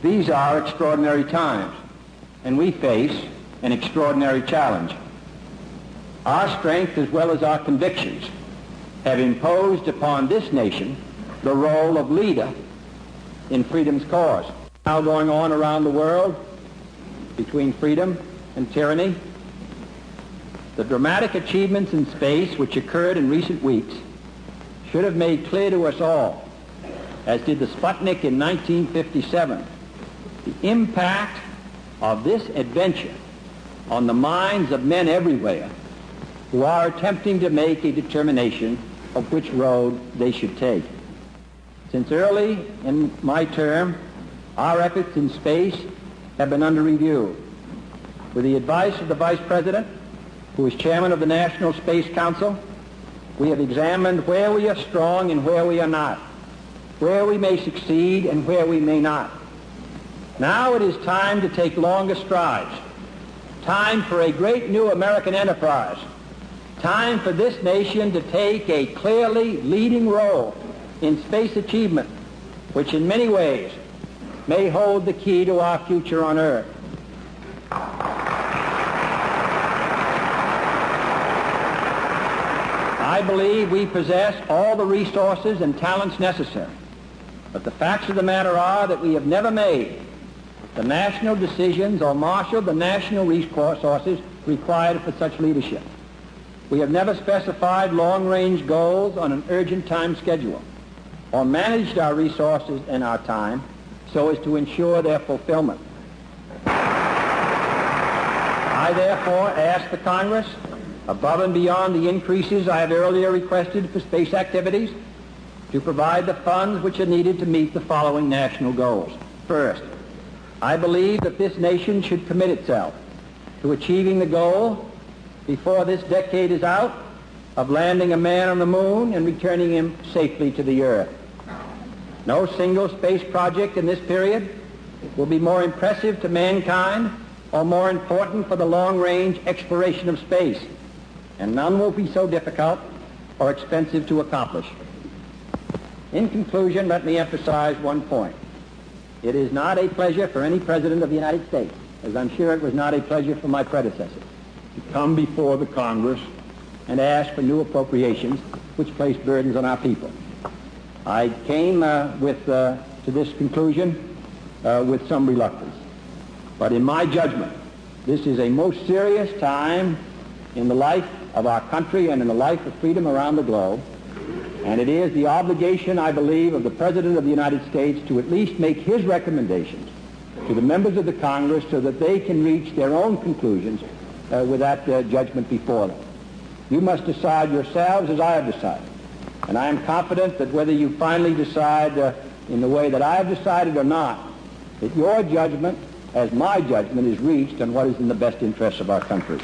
These are extraordinary times, and we face an extraordinary challenge. Our strength as well as our convictions have imposed upon this nation the role of leader in freedom's cause. Now going on around the world between freedom and tyranny, the dramatic achievements in space which occurred in recent weeks should have made clear to us all, as did the Sputnik in 1957, the impact of this adventure on the minds of men everywhere who are attempting to make a determination of which road they should take. Since early in my term, our efforts in space have been under review. With the advice of the Vice President, who is Chairman of the National Space Council, we have examined where we are strong and where we are not, where we may succeed and where we may not. Now it is time to take longer strides, time for a great new American enterprise, time for this nation to take a clearly leading role in space achievement, which in many ways may hold the key to our future on Earth. I believe we possess all the resources and talents necessary, but the facts of the matter are that we have never made the national decisions or marshaled the national resources required for such leadership. We have never specified long-range goals on an urgent time schedule or managed our resources and our time so as to ensure their fulfillment. I therefore ask the Congress, above and beyond the increases I have earlier requested for space activities, to provide the funds which are needed to meet the following national goals. First, I believe that this nation should commit itself to achieving the goal before this decade is out of landing a man on the moon and returning him safely to the Earth. No single space project in this period will be more impressive to mankind or more important for the long-range exploration of space, and none will be so difficult or expensive to accomplish. In conclusion, let me emphasize one point. It is not a pleasure for any President of the United States, as I'm sure it was not a pleasure for my predecessor, to come before the Congress and ask for new appropriations which place burdens on our people. I came to this conclusion with some reluctance. But in my judgment, this is a most serious time in the life of our country and in the life of freedom around the globe, and it is the obligation, I believe, of the President of the United States to at least make his recommendations to the members of the Congress so that they can reach their own conclusions with that judgment before them. You must decide yourselves as I have decided, and I am confident that whether you finally decide in the way that I have decided or not, that your judgment, as my judgment, is reached on what is in the best interests of our country.